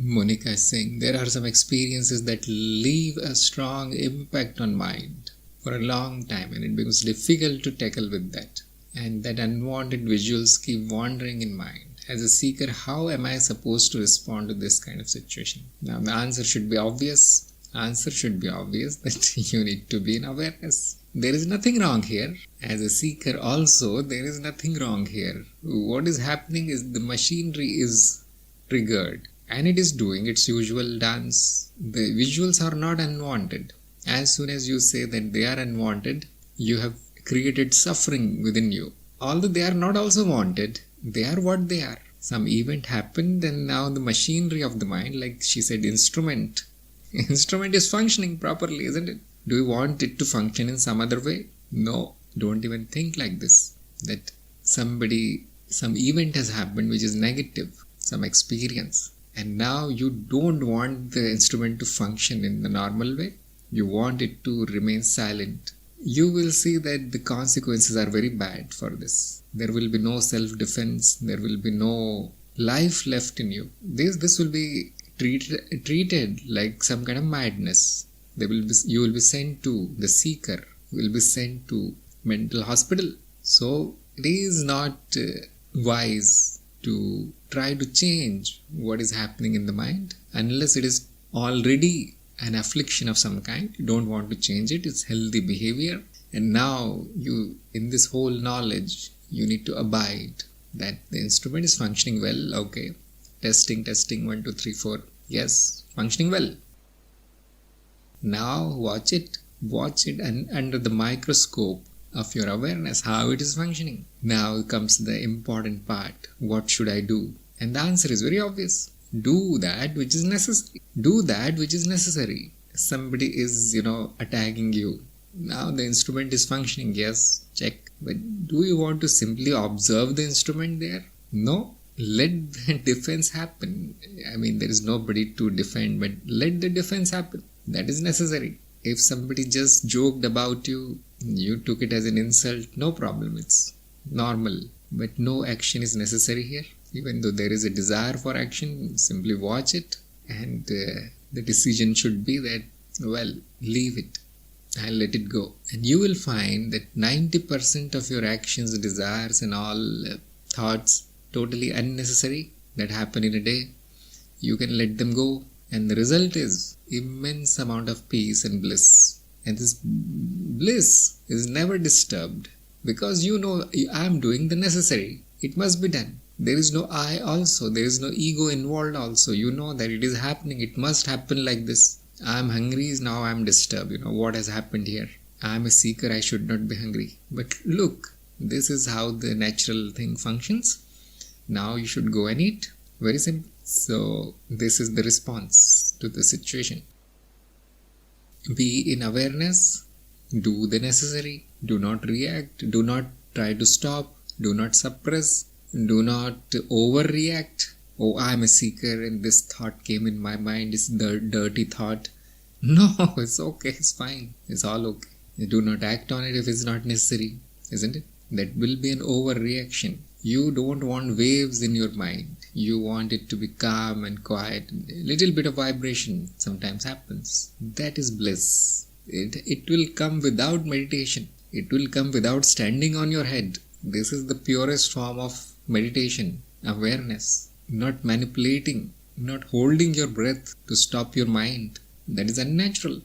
Monica is saying there are some experiences that leave a strong impact on mind for a long time, and it becomes difficult to tackle with that. And that unwanted visuals keep wandering in mind. As a seeker, how am I supposed to respond to this kind of situation? Now, the answer should be obvious. That you need to be in awareness. There is nothing wrong here. As a seeker also, there is nothing wrong here. What is happening is the machinery is triggered and it is doing its usual dance. The visuals are not unwanted. As soon as you say that they are unwanted, you have created suffering within you. Although they are not also wanted, they are what they are. Some event happened and now the machinery of the mind, like she said, instrument is functioning properly, isn't it? Do you want it to function in some other way? No, don't even think like this. That some event has happened which is negative, some experience, and now you don't want the instrument to function in the normal way. You want it to remain silent. You will see that the consequences are very bad for this. There will be no self-defense. There will be no life left in you. This will be treated like some kind of madness. You will be sent to the seeker. You will be sent to mental hospital. So it is not wise to try to change what is happening in the mind unless it is already an affliction of some kind. You don't want to change it. It's healthy behavior. And now you, in this whole knowledge, you need to abide that the instrument is functioning well. Okay. Testing, 1, 2, 3, 4. Yes, functioning well. Now watch it and under the microscope of your awareness, how it is functioning. Now comes the important part. What should I do? And the answer is very obvious. Do that which is necessary. Do that which is necessary. Somebody is, attacking you. Now the instrument is functioning. Yes, check. But do you want to simply observe the instrument there? No. Let the defense happen. There is nobody to defend, but let the defense happen. That is necessary. If somebody just joked about you, you took it as an insult, no problem. It's normal. But no action is necessary here. Even though there is a desire for action, simply watch it. And the decision should be that, leave it. I'll let it go. And you will find that 90% of your actions, desires and all thoughts totally unnecessary that happen in a day, you can let them go. And the result is immense amount of peace and bliss. And this bliss is never disturbed because I am doing the necessary. It must be done. There is no I also. There is no ego involved also. You know that it is happening. It must happen like this. I am hungry. Now I am disturbed. What has happened here? I am a seeker. I should not be hungry. But look, this is how the natural thing functions. Now you should go and eat. Very simple. So this is the response to the situation. Be in awareness. Do the necessary. Do not react. Do not try to stop. Do not suppress. Do not overreact. Oh, I am a seeker and this thought came in my mind. It's the dirty thought. No, it's okay. It's fine. It's all okay. You do not act on it if it's not necessary. Isn't it? That will be an overreaction. You don't want waves in your mind. You want it to be calm and quiet. A little bit of vibration sometimes happens. That is bliss. It will come without meditation. It will come without standing on your head. This is the purest form of meditation, awareness. Not manipulating, not holding your breath to stop your mind. That is unnatural.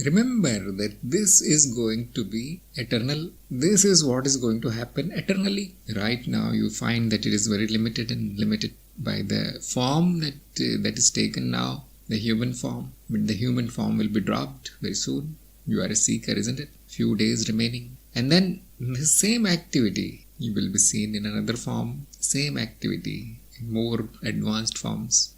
Remember that this is going to be eternal. This is what is going to happen eternally. Right now you find that it is very limited by the form that is taken now, the human form. But the human form will be dropped very soon. You are a seeker, isn't it? Few days remaining. And then the same activity you will be seen in another form. Same activity in more advanced forms.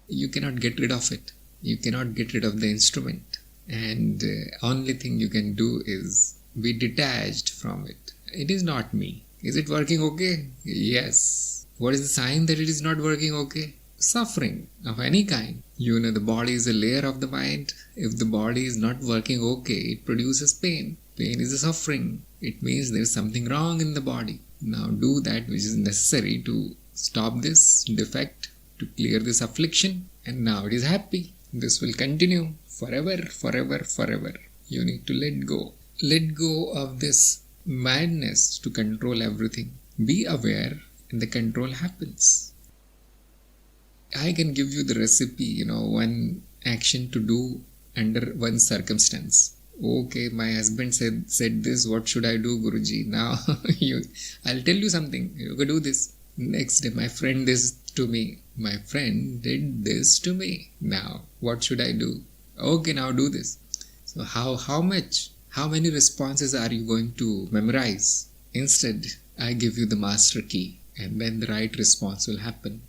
You cannot get rid of it. You cannot get rid of the instrument. And only thing you can do is be detached from it. It is not me. Is it working okay? Yes. What is the sign that it is not working okay? Suffering of any kind. The body is a layer of the mind. If the body is not working okay, it produces pain. Pain is a suffering. It means there is something wrong in the body. Now do that which is necessary to stop this defect, to clear this affliction, and now it is happy. This will continue forever, forever, forever. You need to let go. Let go of this madness to control everything. Be aware and the control happens. I can give you the recipe, one action to do under one circumstance. Okay, my husband said this, what should I do, Guruji? Now, I'll tell you something, you can do this. Next day, my friend this to me. My friend did this to me. Now, what should I do? Okay, now do this. So how many responses are you going to memorize? Instead, I give you the master key, and then the right response will happen.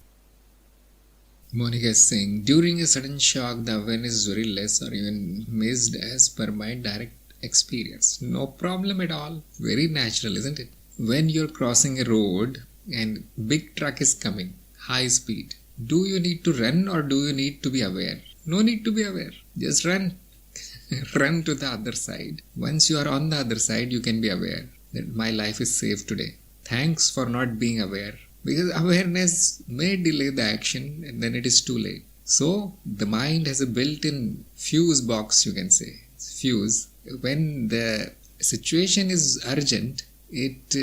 Monica is saying, during a sudden shock, the awareness is very less or even missed as per my direct experience. No problem at all. Very natural, isn't it? When you're crossing a road and big truck is coming, high speed, do you need to run or do you need to be aware? No need to be aware. Just run. Run to the other side. Once you are on the other side, you can be aware that my life is safe today. Thanks for not being aware. Because awareness may delay the action and then it is too late. So, the mind has a built-in fuse box, you can say. Fuse. When the situation is urgent, it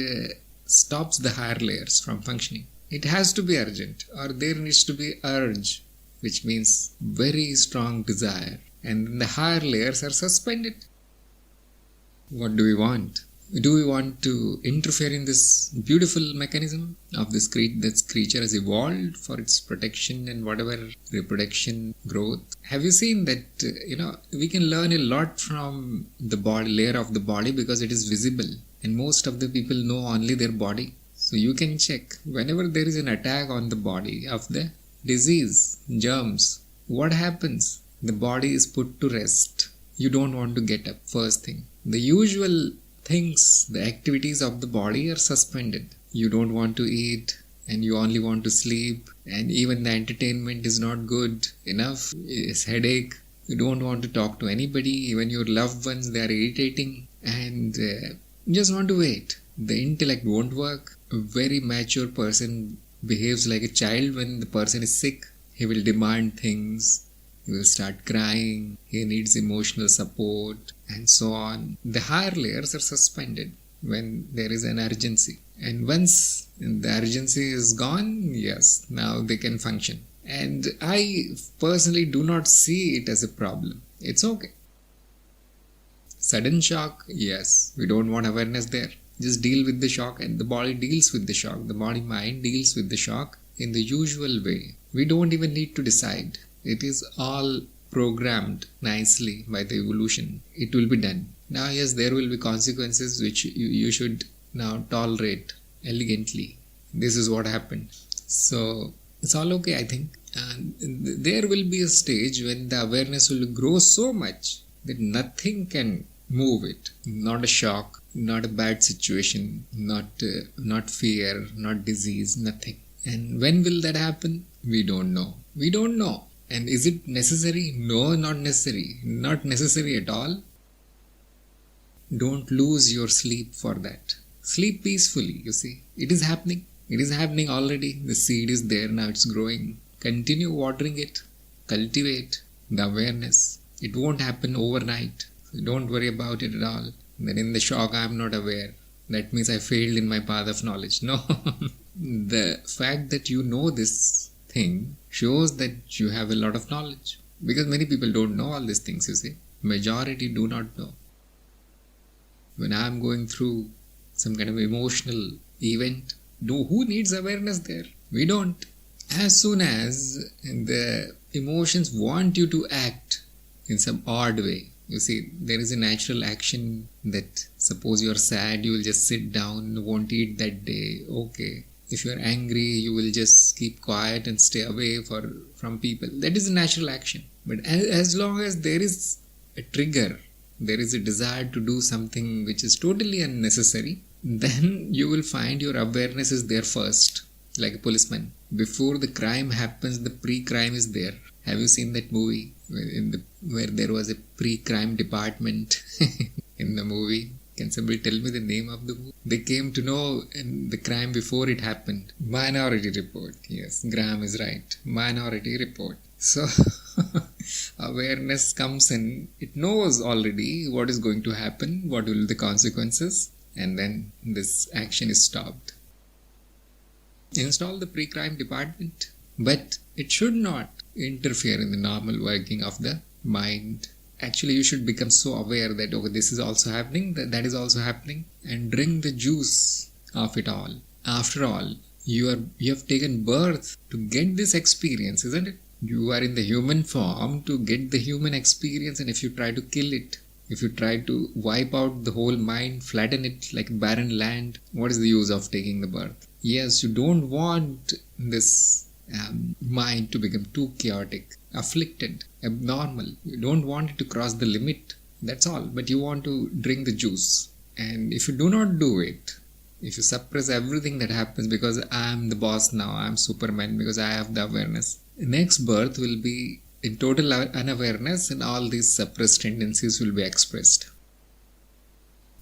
stops the higher layers from functioning. It has to be urgent, or there needs to be urge, which means very strong desire. And the higher layers are suspended. What do we want? Do we want to interfere in this beautiful mechanism of this creature has evolved for its protection and whatever reproduction, growth? Have you seen that, we can learn a lot from the body, layer of the body, because it is visible. And most of the people know only their body. So you can check whenever there is an attack on the body of the disease, germs, what happens? The body is put to rest. You don't want to get up, first thing. The usual things, the activities of the body are suspended. You don't want to eat and you only want to sleep, and even the entertainment is not good enough. It's headache. You don't want to talk to anybody, even your loved ones, they are irritating, and you just want to wait. The intellect won't work. A very mature person behaves like a child when the person is sick. He will demand things. He will start crying. He needs emotional support and so on. The higher layers are suspended when there is an urgency. And once the urgency is gone, yes, now they can function. And I personally do not see it as a problem. It's okay. Sudden shock, yes, we don't want awareness there. Just deal with the shock, and the body deals with the shock. The body-mind deals with the shock in the usual way. We don't even need to decide. It is all programmed nicely by the evolution. It will be done. Now, yes, there will be consequences which you should now tolerate elegantly. This is what happened. So, it's all okay, I think. And there will be a stage when the awareness will grow so much that nothing can move it. Not a shock, not a bad situation, not fear, not disease, nothing. And when will that happen? We don't know. We don't know. And is it necessary? No, not necessary. Not necessary at all. Don't lose your sleep for that. Sleep peacefully, you see. It is happening. It is happening already. The seed is there, now it's growing. Continue watering it. Cultivate the awareness. It won't happen overnight. So don't worry about it at all. Then in the shock, I am not aware. That means I failed in my path of knowledge. No. The fact that you know this thing shows that you have a lot of knowledge. Because many people don't know all these things, you see. Majority do not know. When I am going through some kind of emotional event, who needs awareness there? We don't. As soon as the emotions want you to act in some odd way, you see, there is a natural action that suppose you are sad, you will just sit down, won't eat that day. Okay. If you are angry, you will just keep quiet and stay away from people. That is a natural action. But as long as there is a trigger, there is a desire to do something which is totally unnecessary, then you will find your awareness is there first, like a policeman. Before the crime happens, the pre-crime is there. Have you seen that movie where there was a pre-crime department in the movie? Can somebody tell me the name of the movie? They came to know the crime before it happened. Minority Report. Yes, Graham is right. Minority Report. So, awareness comes in. It knows already what is going to happen, what will be the consequences, and then this action is stopped. Install the pre-crime department, but it should not interfere in the normal working of the mind. Actually, you should become so aware that, okay, this is also happening, that is also happening, and drink the juice of it all. After all, you have taken birth to get this experience, isn't it? You are in the human form to get the human experience, and if you try to kill it, if you try to wipe out the whole mind, flatten it like barren land, what is the use of taking the birth? Yes, you don't want this mind to become too chaotic, afflicted, abnormal. You don't want it to cross the limit. That's all. But you want to drink the juice. And if you do not do it, if you suppress everything that happens because I'm the boss now, I'm Superman because I have the awareness, next birth will be in total unawareness and all these suppressed tendencies will be expressed.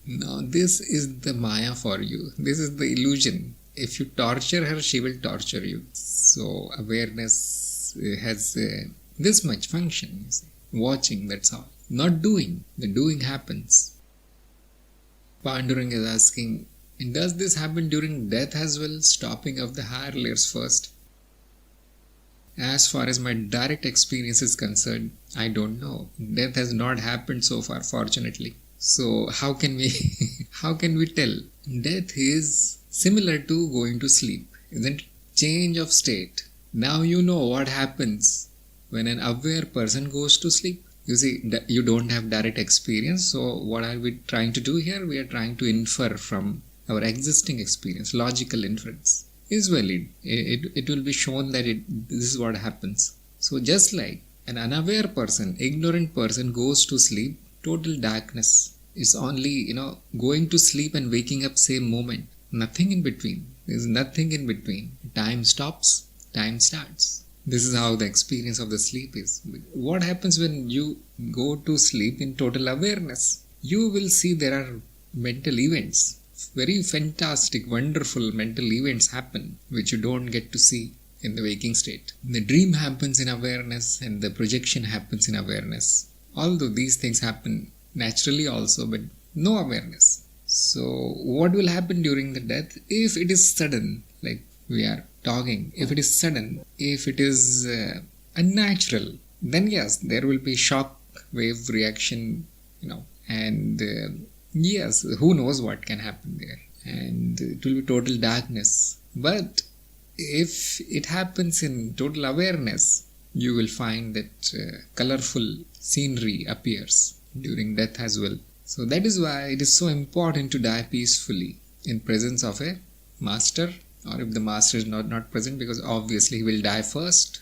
Now, this is the Maya for you. This is the illusion. If you torture her, she will torture you. So, awareness has this much function. You see. Watching, that's all. Not doing. The doing happens. Panduranga is asking, does this happen during death as well? Stopping of the higher layers first. As far as my direct experience is concerned, I don't know. Death has not happened so far, fortunately. So how can we tell? Death is similar to going to sleep, isn't it? Change of state. Now you know what happens when an aware person goes to sleep. You see, you don't have direct experience. So what are we trying to do here? We are trying to infer from our existing experience. Logical inference is valid. It will be shown that this is what happens. So just like an unaware person, ignorant person goes to sleep, total darkness. It's only, going to sleep and waking up same moment. Nothing in between. There's nothing in between. Time stops, time starts. This is how the experience of the sleep is. What happens when you go to sleep in total awareness? You will see there are mental events. Very fantastic, wonderful mental events happen which you don't get to see in the waking state. The dream happens in awareness and the projection happens in awareness. Although these things happen naturally also, but no awareness. So what will happen during the death? If it is sudden, like we are talking, if it is sudden, if it is unnatural, then yes, there will be shock wave reaction, and yes, who knows what can happen there, and it will be total darkness. But if it happens in total awareness, you will find that colorful scenery appears during death as well. So that is why it is so important to die peacefully in presence of a master, or if the master is not present, because obviously he will die first.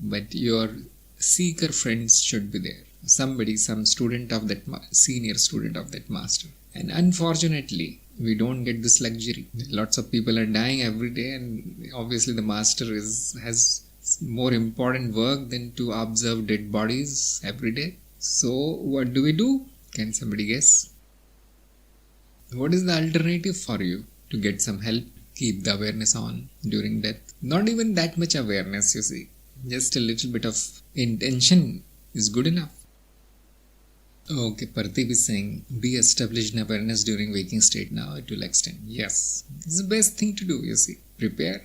But your seeker friends should be there. Somebody, some student of that, senior student of that master. And unfortunately, we don't get this luxury. Lots of people are dying every day, and obviously the master has more important work than to observe dead bodies every day. So what do? Can somebody guess? What is the alternative for you to get some help? Keep the awareness on during death. Not even that much awareness, you see. Just a little bit of intention is good enough. Okay, Pardeep is saying, be established in awareness during waking state now, it will extend. Yes, it's the best thing to do, you see. Prepare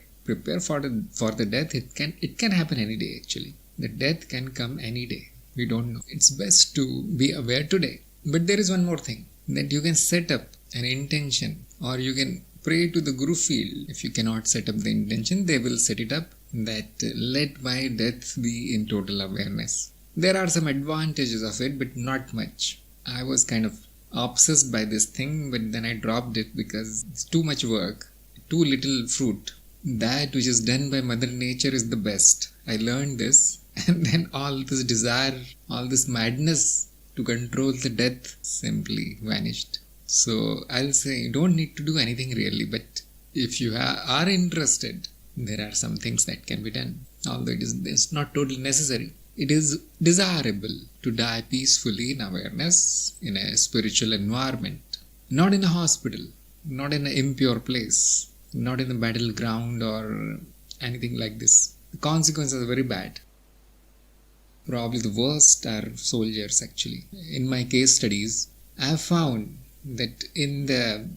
for the death. It can happen any day actually. The death can come any day. We don't know. It's best to be aware today. But there is one more thing, that you can set up an intention, or you can pray to the Guru field. If you cannot set up the intention, they will set it up, that let my death be in total awareness. There are some advantages of it, but not much. I was kind of obsessed by this thing, but then I dropped it because it's too much work, too little fruit. That which is done by Mother Nature is the best. I learned this, and then all this desire, all this madness to control the death simply vanished. So I'll say, you don't need to do anything really, but if you are interested, there are some things that can be done. Although it's not totally necessary. It is desirable to die peacefully in awareness in a spiritual environment. Not in a hospital, not in an impure place, not in a battleground or anything like this. The consequences are very bad. Probably the worst are soldiers actually. In my case studies, I have found that in the,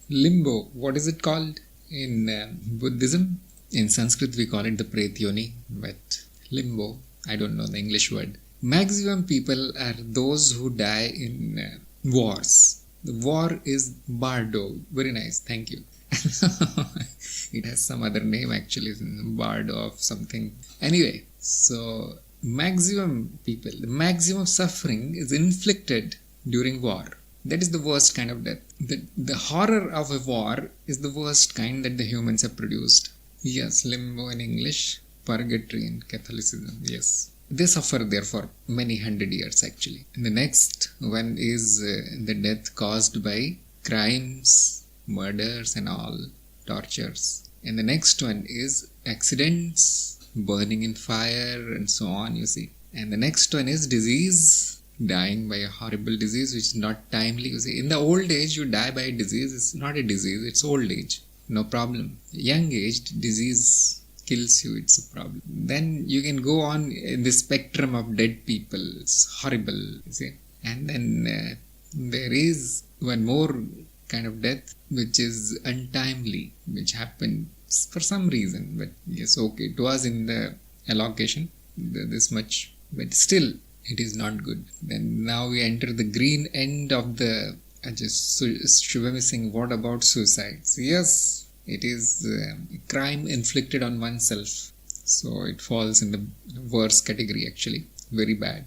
limbo, what is it called in Buddhism? In Sanskrit we call it the Pretyoni, but limbo, I don't know the English word. Maximum people are those who die in wars. The war is Bardo. Very nice, thank you. It has some other name actually, Bardo of something. Anyway, so maximum people, the maximum suffering is inflicted during war. That is the worst kind of death. The horror of a war is the worst kind that the humans have produced. Yes, limbo in English, purgatory in Catholicism, yes. They suffer there for many hundred years actually. And the next one is the death caused by crimes, murders and all, tortures. And the next one is accidents, burning in fire and so on, you see. And the next one is disease, dying by a horrible disease which is not timely, you see. In the old age you die by a disease, it's not a disease, it's old age, no problem. Young age disease kills you, it's a problem. Then you can go on in the spectrum of dead people, it's horrible, you see. And then there is one more kind of death which is untimely, which happened for some reason, but yes, okay, it was in the allocation, this much, but still it is not good. Then now we enter the green end of the, Shubham is saying, what about suicides? Yes, it is a crime inflicted on oneself, so it falls in the worst category actually. Very bad,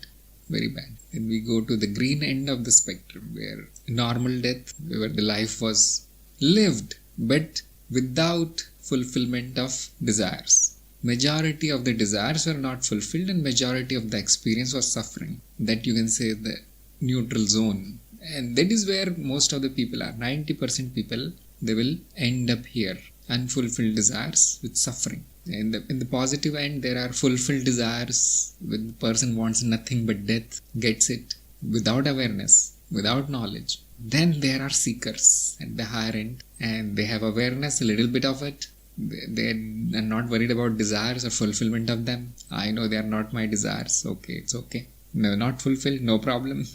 very bad. Then we go to the green end of the spectrum, where normal death, where the life was lived but without fulfillment of desires. Majority of the desires were not fulfilled and majority of the experience was suffering. That you can say the neutral zone. And that is where most of the people are. 90% people, they will end up here. Unfulfilled desires with suffering. In the positive end, there are fulfilled desires when the person wants nothing but death, gets it without awareness, without knowledge. Then there are seekers at the higher end, and they have awareness, a little bit of it. They are not worried about desires or fulfillment of them. I know they are not my desires. Okay, it's okay. No, not fulfilled, no problem.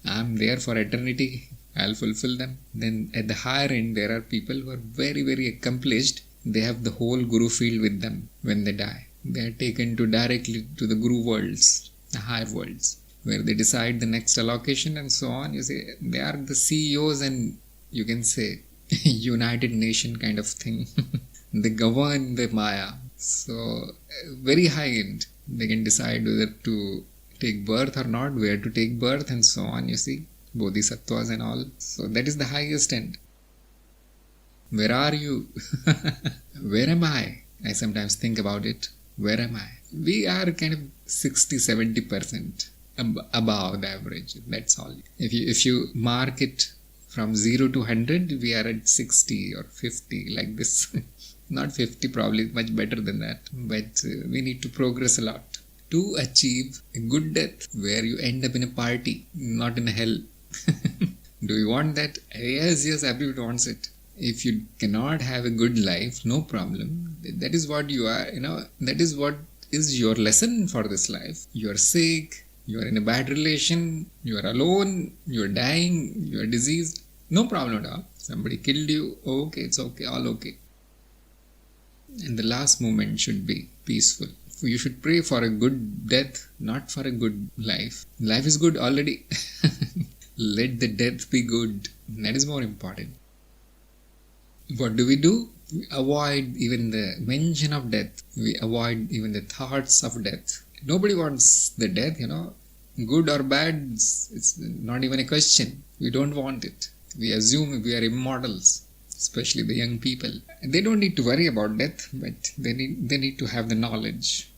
I'm there for eternity. I'll fulfill them. Then at the higher end, there are people who are very, very accomplished. They have the whole Guru field with them when they die. They are taken directly to the Guru worlds, the higher worlds, where they decide the next allocation and so on. You see, they are the CEOs and you can say United Nation kind of thing. They govern the Maya. So very high end. They can decide whether to take birth or not, where to take birth and so on, you see. Bodhisattvas and all. So that is the highest end. Where are you? Where am I? I sometimes think about it. Where am I? We are kind of 60-70% above the average. That's all. If you mark it from 0 to 100, we are at 60 or 50 like this. Not 50, probably much better than that. But we need to progress a lot to achieve a good death where you end up in a party, not in a hell. Do you want that? Yes, everyone wants it. If you cannot have a good life, no problem. That is what you are, that is what is your lesson for this life. You are sick, you are in a bad relation, you are alone, you are dying, you are diseased. No problem at all. Somebody killed you. Okay, it's okay, all okay. And the last moment should be peaceful. You should pray for a good death, not for a good life. Life is good already. Let the death be good. That is more important. What do? We avoid even the mention of death. We avoid even the thoughts of death. Nobody wants the death, Good or bad, it's not even a question. We don't want it. We assume we are immortals, especially the young people. They don't need to worry about death, but they need to have the knowledge.